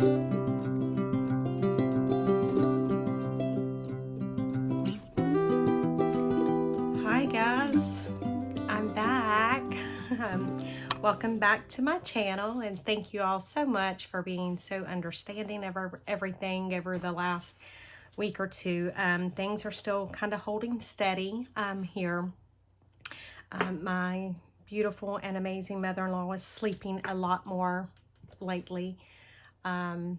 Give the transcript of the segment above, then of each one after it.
Hi guys, I'm back. Welcome back to my channel, and thank you all so much for being so understanding of everything over the last week or two. Things are still kind of holding steady here. My beautiful and amazing mother-in-law is sleeping a lot more lately. I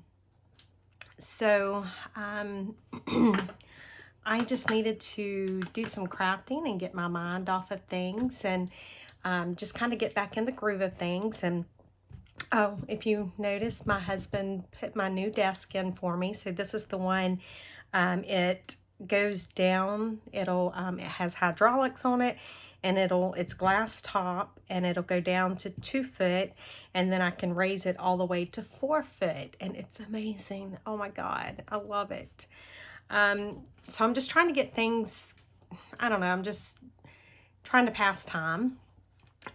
just needed to do some crafting and get my mind off of things, and just kind of get back in the groove of things. And oh, if you notice, my husband put my new desk in for me. So this is the one. It goes down. It has hydraulics on it, and it's glass top, and it'll go down to 2 foot, and then I can raise it all the way to 4 foot, and it's amazing. Oh my God, I love it. So I'm just trying to get things, I don't know, I'm just trying to pass time.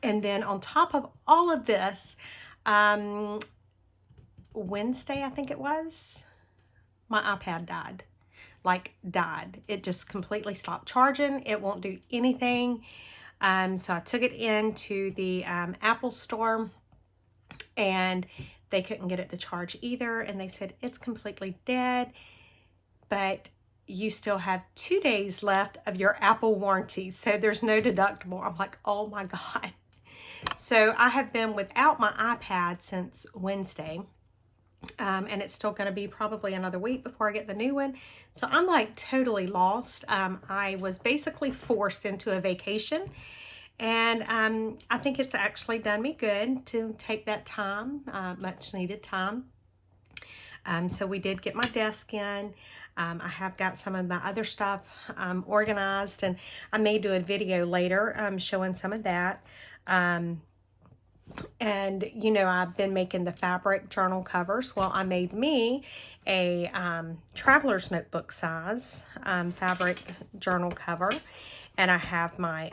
And then on top of all of this, Wednesday, I think it was, my iPad died. Like, died. It just completely stopped charging. It won't do anything. So I took it into the Apple store, and they couldn't get it to charge either. And they said, it's completely dead, but you still have 2 days left of your Apple warranty, so there's no deductible. I'm like, oh my God. So I have been without my iPad since Wednesday, and it's still going to be probably another week before I get the new one. So I'm like totally lost. I was basically forced into a vacation, and I think it's actually done me good to take that time, much needed time. So we did get my desk in. I have got some of my other stuff organized, and I may do a video later showing some of that. And, you know, I've been making the fabric journal covers. Well, I made me a traveler's notebook size fabric journal cover, and I have my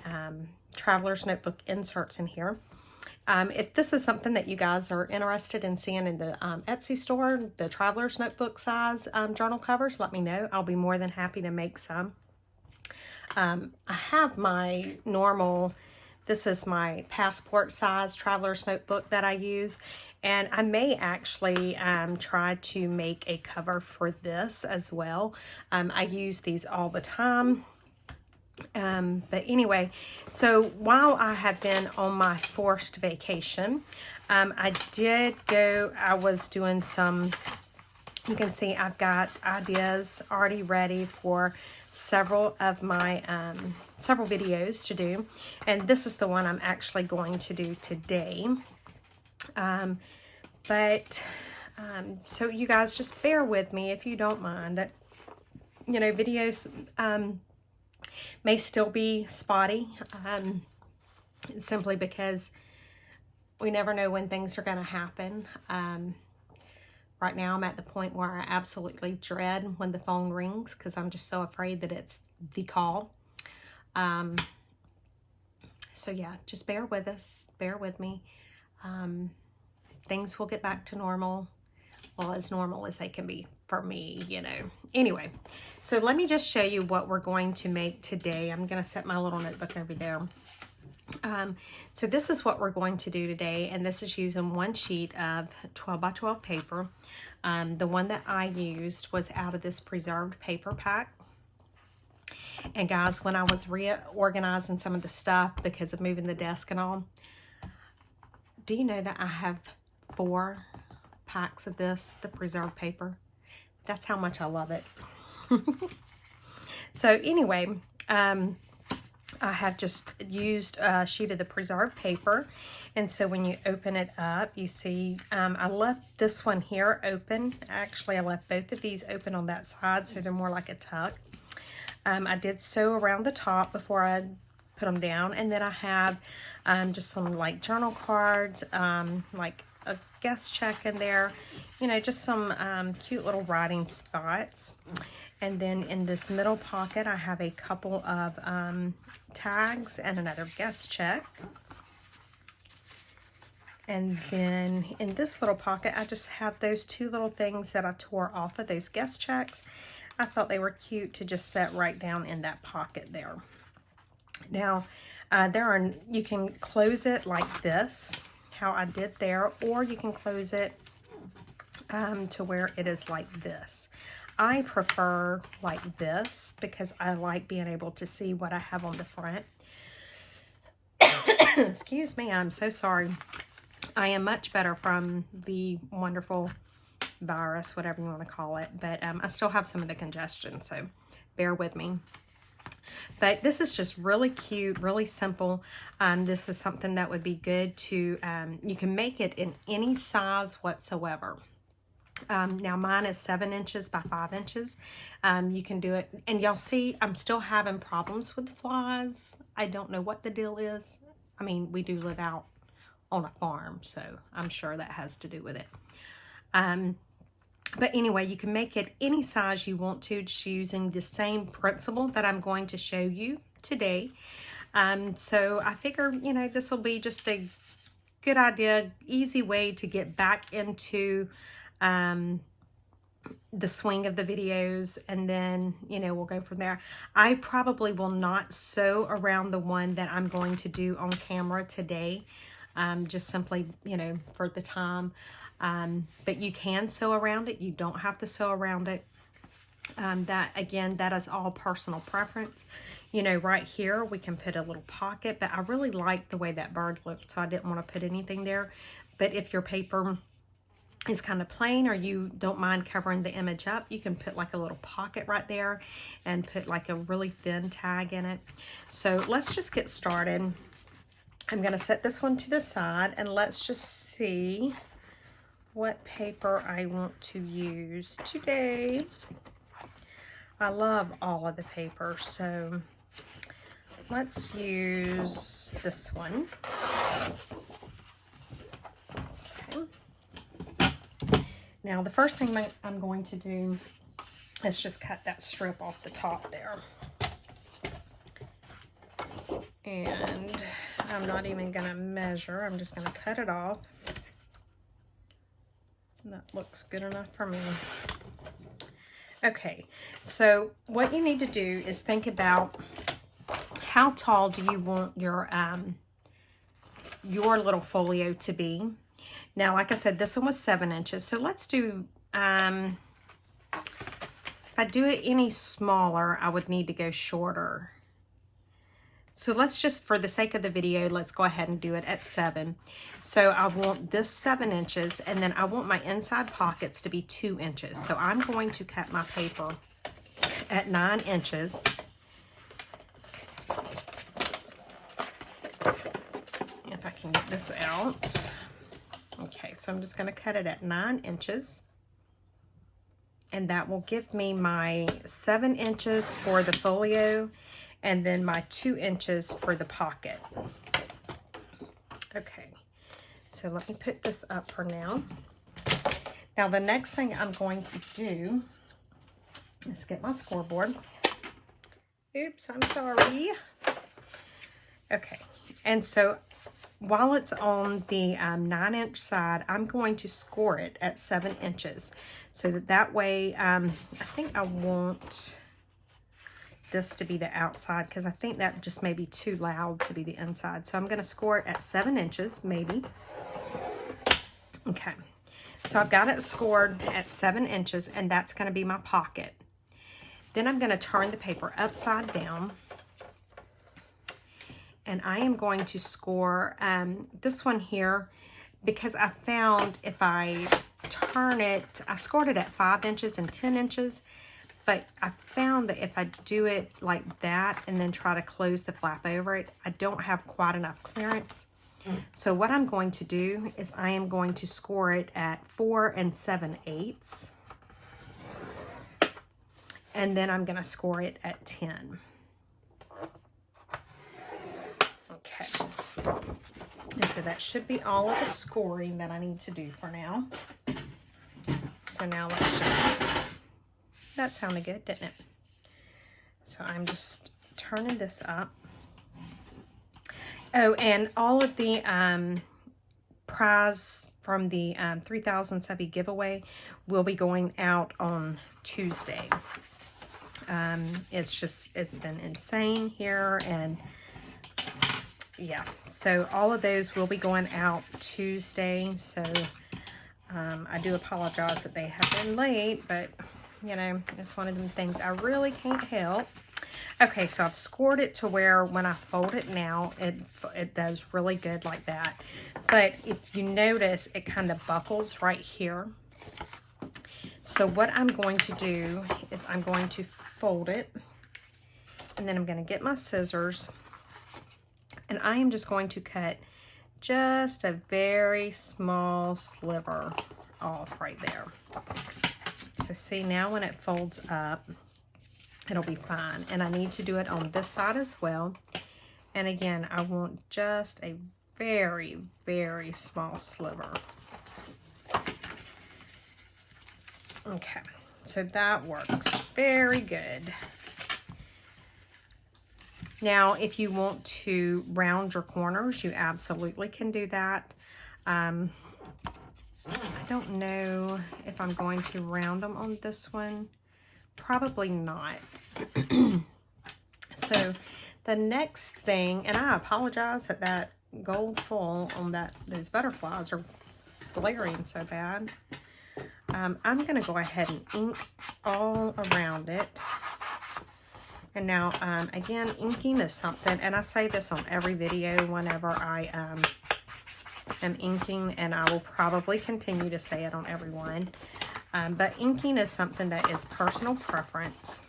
traveler's notebook inserts in here. If this is something that you guys are interested in seeing in the Etsy store, the traveler's notebook size journal covers, let me know. I'll be more than happy to make some. I have my normal, this is my passport size traveler's notebook that I use, and I may actually try to make a cover for this as well. I use these all the time. But anyway, so while I have been on my forced vacation, I was doing some, you can see I've got ideas already ready for several of my, several videos to do. And this is the one I'm actually going to do today. So you guys just bear with me if you don't mind that, you know, videos, may still be spotty, simply because we never know when things are going to happen. Right now I'm at the point where I absolutely dread when the phone rings, because I'm just so afraid that it's the call. So yeah, just bear with us, bear with me. Things will get back to normal. Well, as normal as they can be for me, you know. Anyway, so let me just show you what we're going to make today. I'm going to set my little notebook over there. So this is what we're going to do today, and this is using one sheet of 12 by 12 paper. The one that I used was out of this preserved paper pack. And guys, when I was reorganizing some of the stuff because of moving the desk and all, do you know that I have 4 packs of this, the preserved paper? That's how much I love it. So anyway, I have just used a sheet of the preserved paper, and so when you open it up, you see I left this one here open. Actually, I left both of these open on that side, so they're more like a tuck. I did sew around the top before I put them down, and then I have just some like journal cards, like a guest check in there, you know, just some cute little writing spots. And then in this middle pocket, I have a couple of tags and another guest check. And then in this little pocket, I just have those two little things that I tore off of those guest checks. I thought they were cute to just set right down in that pocket there. Now, you can close it like this, how I did there, or you can close it to where it is like this. I prefer like this because I like being able to see what I have on the front. Excuse me, I'm so sorry. I am much better from the wonderful virus, whatever you want to call it, but I still have some of the congestion, so bear with me. But this is just really cute, really simple. This is something that would be good to, you can make it in any size whatsoever. Now mine is 7 inches by 5 inches. You can do it, and y'all see I'm still having problems with the flies. I don't know what the deal is. I mean, we do live out on a farm, so I'm sure that has to do with it. But anyway, you can make it any size you want to, just using the same principle that I'm going to show you today. So I figure, you know, this will be just a good idea, easy way to get back into the swing of the videos, and then, you know, we'll go from there. I probably will not sew around the one that I'm going to do on camera today, just simply, you know, for the time. But you can sew around it. You don't have to sew around it. That, again, that is all personal preference. You know, right here, we can put a little pocket, but I really like the way that bird looked, so I didn't want to put anything there. But if your paper is kind of plain, or you don't mind covering the image up, you can put like a little pocket right there and put like a really thin tag in it. So let's just get started. I'm going to set this one to the side, and let's just see what paper I want to use today. I love all of the paper, so let's use this one. Okay. Now the first thing I'm going to do is just cut that strip off the top there. And I'm not even going to measure, I'm just going to cut it off. That looks good enough for me. Okay, so what you need to do is think about how tall do you want your little folio to be. Now, like I said, this one was 7 inches, so let's do, if I do it any smaller, I would need to go shorter. So let's just, for the sake of the video, let's go ahead and do it at 7. So I want this 7 inches, and then I want my inside pockets to be 2 inches. So I'm going to cut my paper at 9 inches. If I can get this out. Okay, so I'm just going to cut it at 9 inches. And that will give me my 7 inches for the folio, and then my 2 inches for the pocket. Okay, so let me put this up for now. Now the next thing I'm going to do is get my scoreboard. Oops, I'm sorry. Okay, and so while it's on the 9-inch side, I'm going to score it at 7 inches. So that way, I think I want this to be the outside, because I think that just may be too loud to be the inside. So I'm going to score it at 7 inches, maybe. Okay, so I've got it scored at 7 inches, and that's going to be my pocket. Then I'm going to turn the paper upside down, and I am going to score this one here, because I found if I turn it, I scored it at 5 inches and 10 inches. But I found that if I do it like that and then try to close the flap over it, I don't have quite enough clearance. So what I'm going to do is I am going to score it at 4 7/8. And then I'm going to score it at 10. Okay. And so that should be all of the scoring that I need to do for now. So now let's just... That sounded good, didn't it? So I'm just turning this up. Oh, and all of the prize from the 3,000 subby giveaway will be going out on Tuesday. It's been insane here, and yeah, so all of those will be going out Tuesday. So I do apologize that they have been late, but you know, it's one of them things I really can't help. Okay, so I've scored it to where when I fold it now, it does really good like that. But if you notice, it kind of buckles right here. So what I'm going to do is I'm going to fold it, and then I'm going to get my scissors, and I am just going to cut just a very small sliver off right there. So see, now when it folds up, it'll be fine. And I need to do it on this side as well. And again, I want just a very, very small sliver. Okay, so that works very good. Now, if you want to round your corners, you absolutely can do that. I don't know if I'm going to round them on this one. Probably not. So the next thing, and I apologize that that gold foil on those butterflies are glaring so bad. I'm going to go ahead and ink all around it. And now, again, inking is something, and I say this on every video whenever I am inking, and I will probably continue to say it on every one. But inking is something that is personal preference.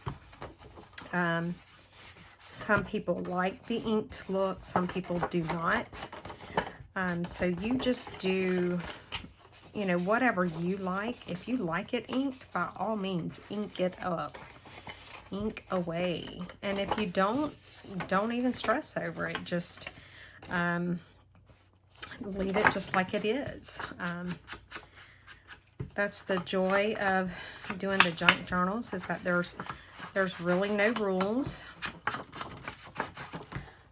Some people like the inked look, some people do not. So you just do, you know, whatever you like. If you like it inked, by all means, ink it up. Ink away. And if you don't even stress over it. Just leave it just like it is. That's the joy of doing the junk journals, is that there's really no rules.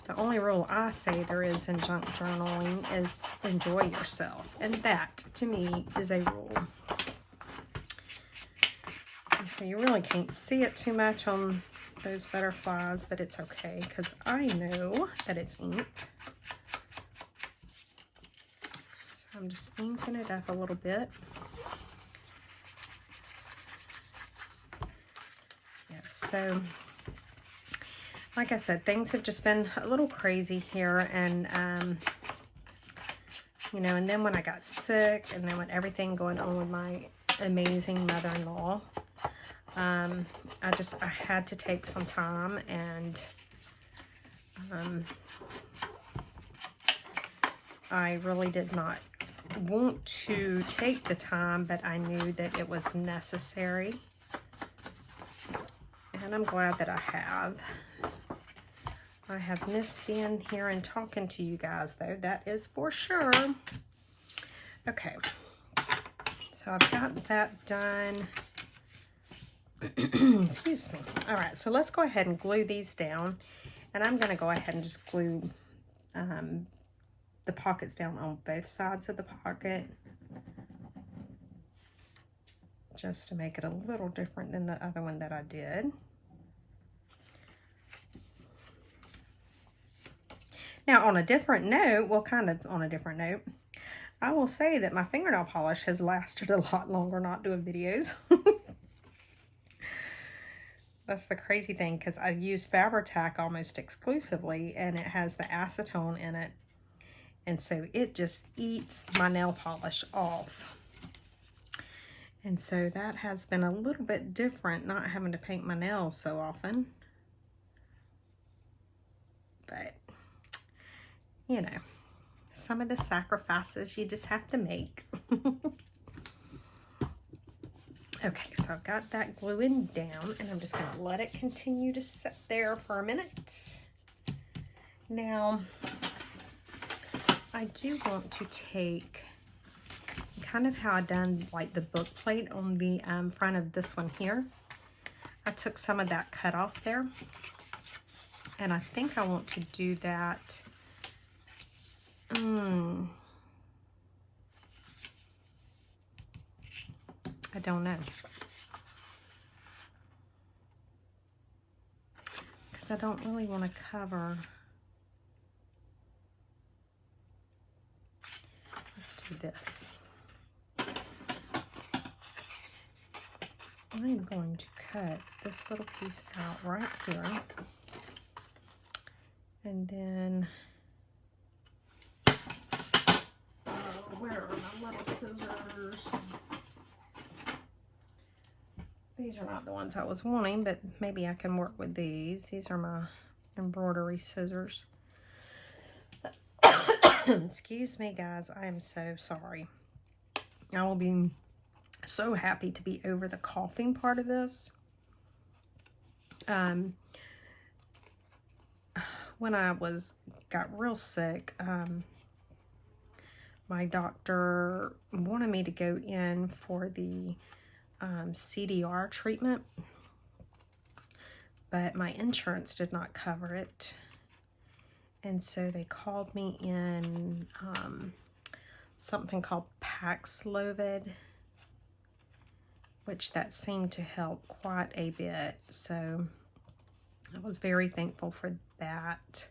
The only rule I say there is in junk journaling is enjoy yourself. And that, to me, is a rule. So you really can't see it too much on those butterflies, but it's okay because I know that it's inked. So I'm just inking it up a little bit. Yeah, so like I said, things have just been a little crazy here, and you know, and then when I got sick, and then with everything going on with my amazing mother-in-law, I had to take some time, and I really did not want to take the time, but I knew that it was necessary, and I'm glad that I have. I have missed being here and talking to you guys, though, that is for sure. Okay, so I've got that done. Excuse me. All right, so let's go ahead and glue these down, and I'm going to go ahead and just glue the pockets down on both sides of the pocket, just to make it a little different than the other one that I did. Now, on a different note, well, kind of on a different note, I will say that my fingernail polish has lasted a lot longer not doing videos. That's the crazy thing, because I use Fabri-Tac almost exclusively, and it has the acetone in it. And so it just eats my nail polish off. And so that has been a little bit different, not having to paint my nails so often. But, you know, some of the sacrifices you just have to make. Okay, so I've got that gluing down, and I'm just going to let it continue to sit there for a minute. Now, I do want to take kind of how I done like the book plate on the front of this one here. I took some of that cut off there, and I think I want to do that. I don't know. Because I don't really want to cover. Let's do this. I'm going to cut this little piece out right here. And then, where are my little scissors? These are not the ones I was wanting, but maybe I can work with these. These are my embroidery scissors. Excuse me, guys. I am so sorry. I will be so happy to be over the coughing part of this. When I got real sick, my doctor wanted me to go in for the CDR treatment, but my insurance did not cover it. And so they called me in something called Paxlovid, which that seemed to help quite a bit. So I was very thankful for that.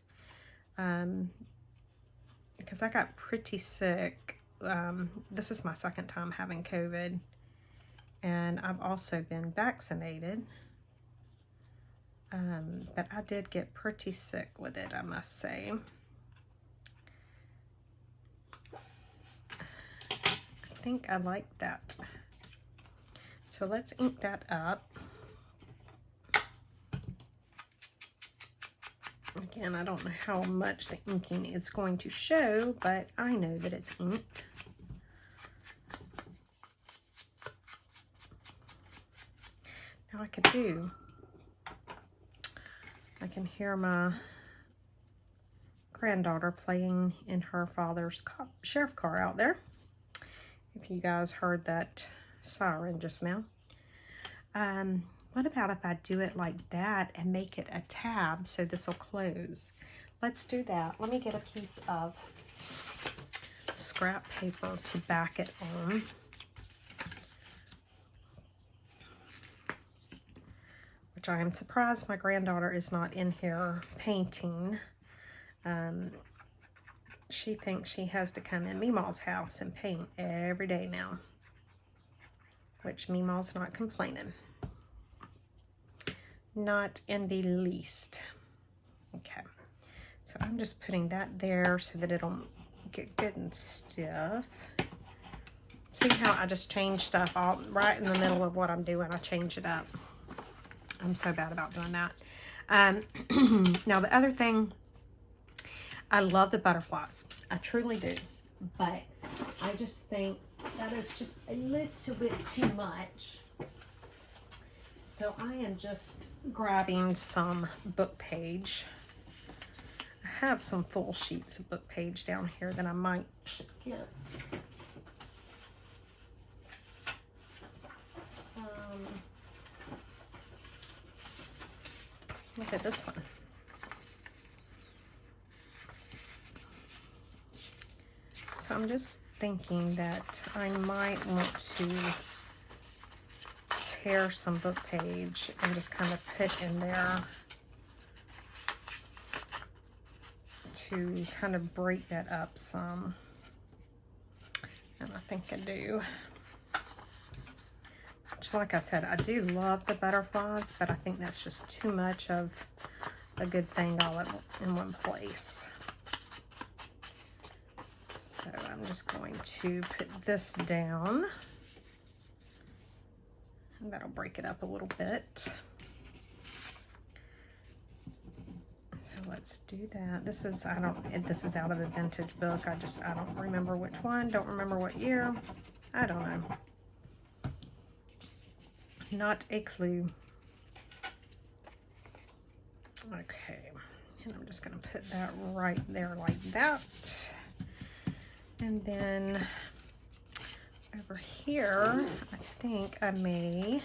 Because I got pretty sick. This is my second time having COVID. And I've also been vaccinated. But I did get pretty sick with it, I must say. I think I like that. So let's ink that up. Again, I don't know how much the inking is going to show, but I know that it's inked. Now I can hear my granddaughter playing in her father's sheriff car out there. If you guys heard that siren just now. What about if I do it like that and make it a tab so this will close? Let's do that. Let me get a piece of scrap paper to back it on. Which I am surprised my granddaughter is not in here painting. She thinks she has to come in Meemaw's house and paint every day now. Which Meemaw's not complaining. Not in the least. Okay. So I'm just putting that there so that it'll get good and stiff. See how I just change stuff all right in the middle of what I'm doing. I change it up. I'm so bad about doing that. Now the other thing, I love the butterflies. I truly do. But I just think that is just a little bit too much. So I am just grabbing some book page. I have some full sheets of book page down here that I might get. Look at this one. So I'm just thinking that I might want to tear some book page and just kind of put in there to kind of break that up some. And I think I do. Which, like I said, I do love the butterflies, but I think that's just too much of a good thing all in one place. So I'm just going to put this down. And that'll break it up a little bit. So let's do that. This is this is out of a vintage book. I don't remember which one, don't remember what year. I don't know. Not a clue. Okay. And I'm just gonna put that right there like that. And then over here, I think I may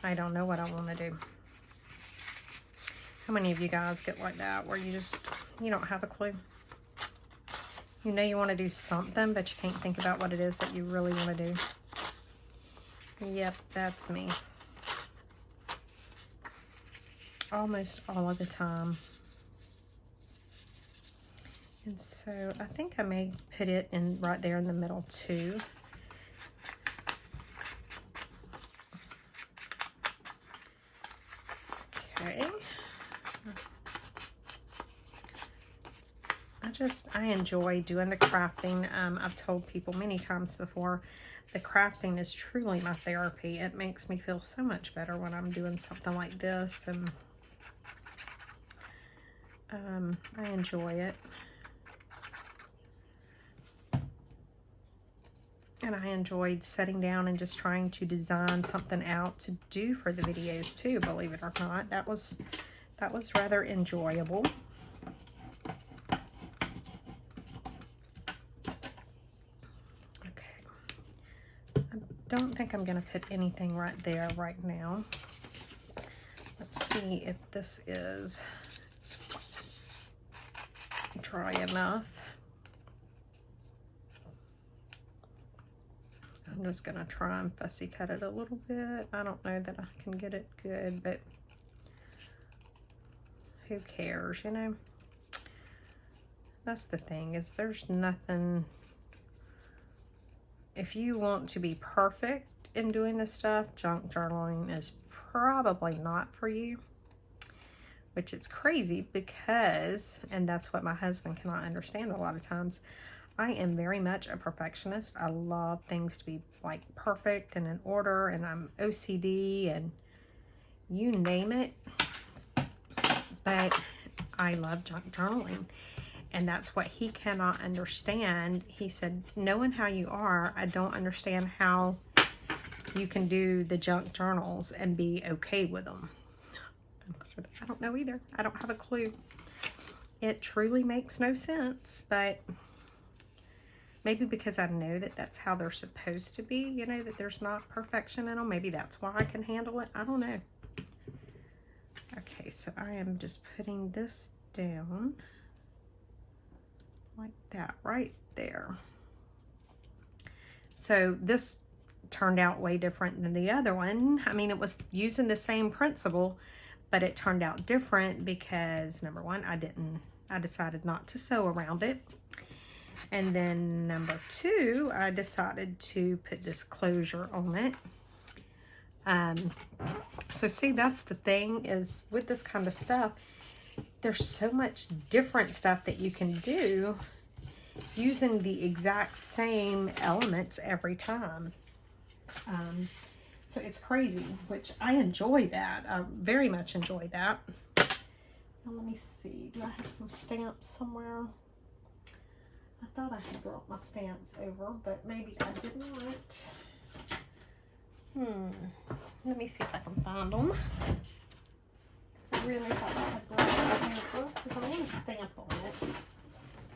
I don't know what I want to do. How many of you guys get like that where you don't have a clue? You know you want to do something, but you can't think about what it is that you really want to do. Yep, that's me. Almost all of the time. And so I think I may put it in right there in the middle too. Okay. I enjoy doing the crafting. I've told people many times before, the crafting is truly my therapy. It makes me feel so much better when I'm doing something like this, and I enjoy it. And I enjoyed sitting down and just trying to design something out to do for the videos too, believe it or not. That was rather enjoyable. Don't think I'm going to put anything right there right now. Let's see if this is dry enough. I'm just going to try and fussy cut it a little bit. I don't know that I can get it good, but who cares, you know? That's the thing, is there's nothing... If you want to be perfect in doing this stuff, junk journaling is probably not for you. Which is crazy because, and that's what my husband cannot understand a lot of times, I am very much a perfectionist. I love things to be like perfect and in order, and I'm OCD and you name it. But I love junk journaling. And that's what he cannot understand. He said, knowing how you are, I don't understand how you can do the junk journals and be okay with them. And I said, I don't know either. I don't have a clue. It truly makes no sense, but maybe because I know that that's how they're supposed to be, you know, that there's not perfection in them. Maybe that's why I can handle it. I don't know. Okay, so I am just putting this down. Like that right there. So this turned out way different than the other one. I mean, it was using the same principle, but it turned out different because number one, I decided not to sew around it. And then number two, I decided to put this closure on it. So see, that's the thing, is with this kind of stuff, there's so much different stuff that you can do using the exact same elements every time. So it's crazy, which I enjoy that. I very much enjoy that. Now let me see, do I have some stamps somewhere? I thought I had brought my stamps over, but maybe I did not. Let me see if I can find them. I really thought I had brought my notebook because I want to stamp on it.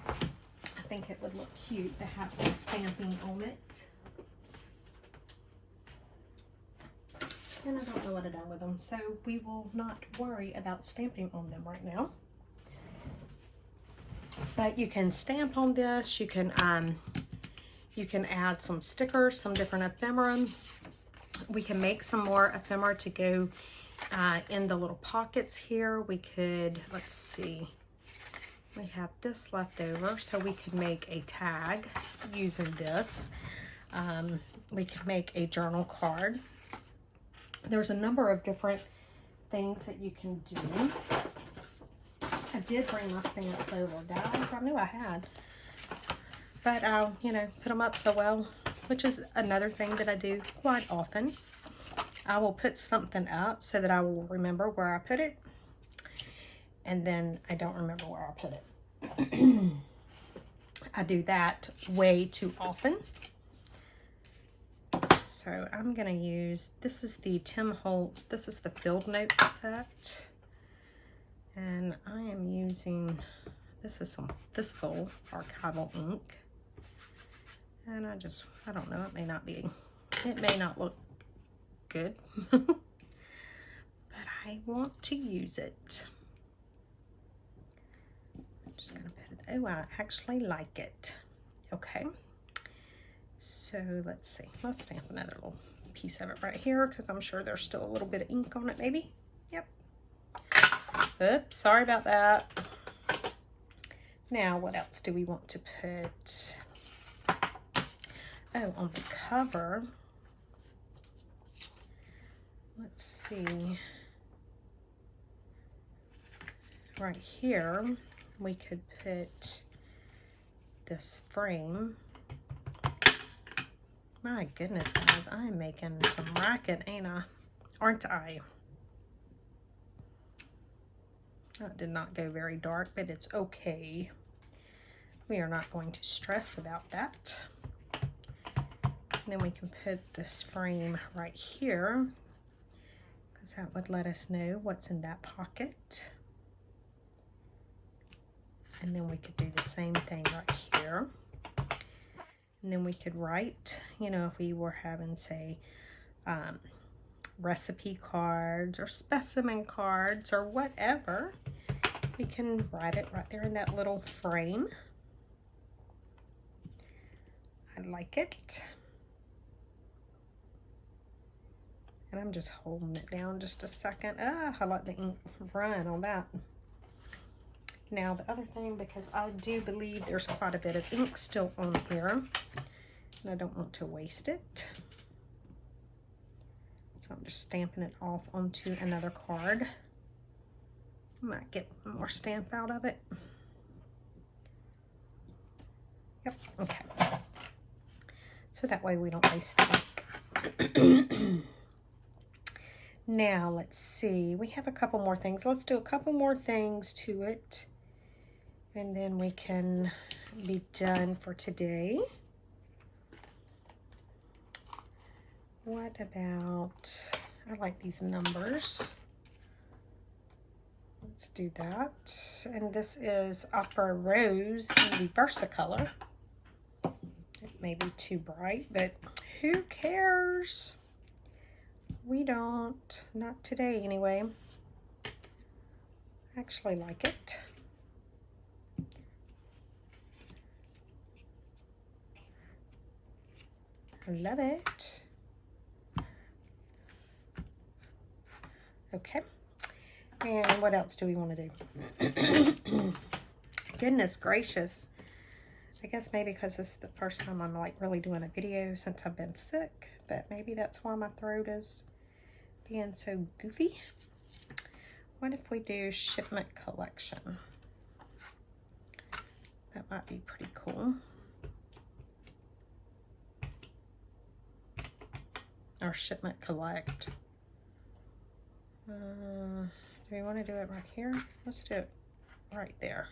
I think it would look cute to have some stamping on it. And I don't know what I've done with them, so we will not worry about stamping on them right now. But you can stamp on this. You can add some stickers, some different ephemera. We can make some more ephemera to go in the little pockets here. We could, let's see, we have this left over, so we could make a tag using this. We could make a journal card. There's a number of different things that you can do. I did bring my stamps over, guys. I knew I had. But I'll, you know, put them up so well, which is another thing that I do quite often. I will put something up so that I will remember where I put it. And then I don't remember where I put it. I do that way too often. So I'm going to use, this is the Tim Holtz, this is the Field Note set. And I am using, this is some Thistle archival ink. And I don't know, it may not look good. But I want to use it. Just gonna put it, oh, I actually like it. Okay, so let's see, let's stamp another little piece of it right here because I'm sure there's still a little bit of ink on it, maybe. Yep. Oops, sorry about that. Now, what else do we want to put? Oh, on the cover, let's see, right here, we could put this frame. My goodness, guys, I am making some racket, ain't I? Aren't I? That did not go very dark, but it's okay. We are not going to stress about that. And then we can put this frame right here, because that would let us know what's in that pocket. And then we could do the same thing right here. And then we could write, you know, if we were having, say, recipe cards or specimen cards or whatever, we can write it right there in that little frame. I like it. And I'm just holding it down just a second. Ah, I let the ink run on that. Now the other thing, because I do believe there's quite a bit of ink still on here, and I don't want to waste it. So I'm just stamping it off onto another card. Might get more stamp out of it. Yep, okay. So that way we don't waste the ink. Now, let's see. We have a couple more things. Let's do a couple more things to it, and then we can be done for today. What about, I like these numbers. Let's do that. And this is Opera Rose in the Versacolor. It may be too bright, but who cares? We don't. Not today, anyway. I actually like it. I love it. Okay. And what else do we want to do? Goodness gracious. I guess maybe because this is the first time I'm like really doing a video since I've been sick, that maybe that's why my throat is being so goofy. What if we do shipment collection? That might be pretty cool. Or shipment collect. Do we want to do it right here? Let's do it right there.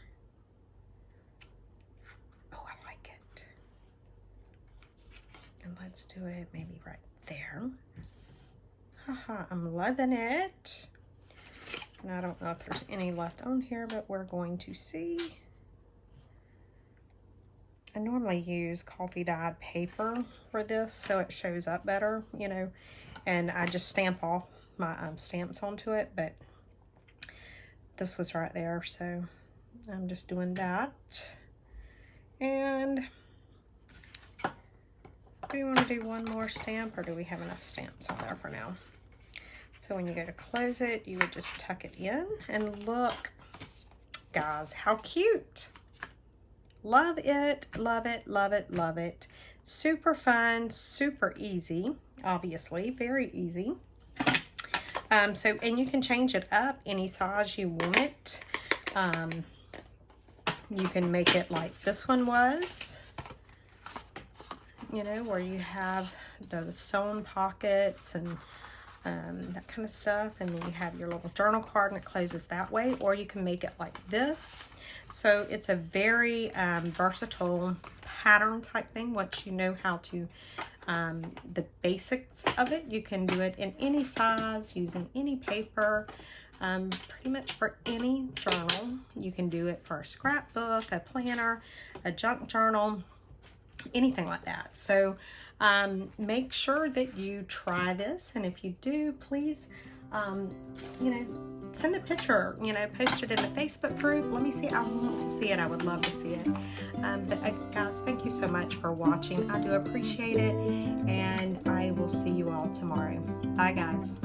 Oh, I like it. And let's do it maybe right there. Haha, I'm loving it. And I don't know if there's any left on here, but we're going to see. I normally use coffee dyed paper for this so it shows up better, you know, and I just stamp off my stamps onto it, but this was right there, so I'm just doing that. And do we want to do one more stamp, or do we have enough stamps on there for now? So when you go to close it, you would just tuck it in, and look, guys, how cute. Love it, love it, love it, love it. Super fun, super easy, obviously, very easy. And you can change it up any size you want it. You can make it like this one was, you know, where you have the sewn pockets and that kind of stuff, and then you have your little journal card and it closes that way, or you can make it like this. So it's a very versatile pattern type thing. Once you know how to the basics of it, you can do it in any size using any paper, pretty much for any journal. You can do it for a scrapbook, a planner, a junk journal, anything like that. So make sure that you try this, and if you do, please you know, send a picture, you know, post it in the Facebook group. Let me see. I want to see it. I would love to see it. But guys, thank you so much for watching. I do appreciate it, and I will see you all tomorrow. Bye, guys.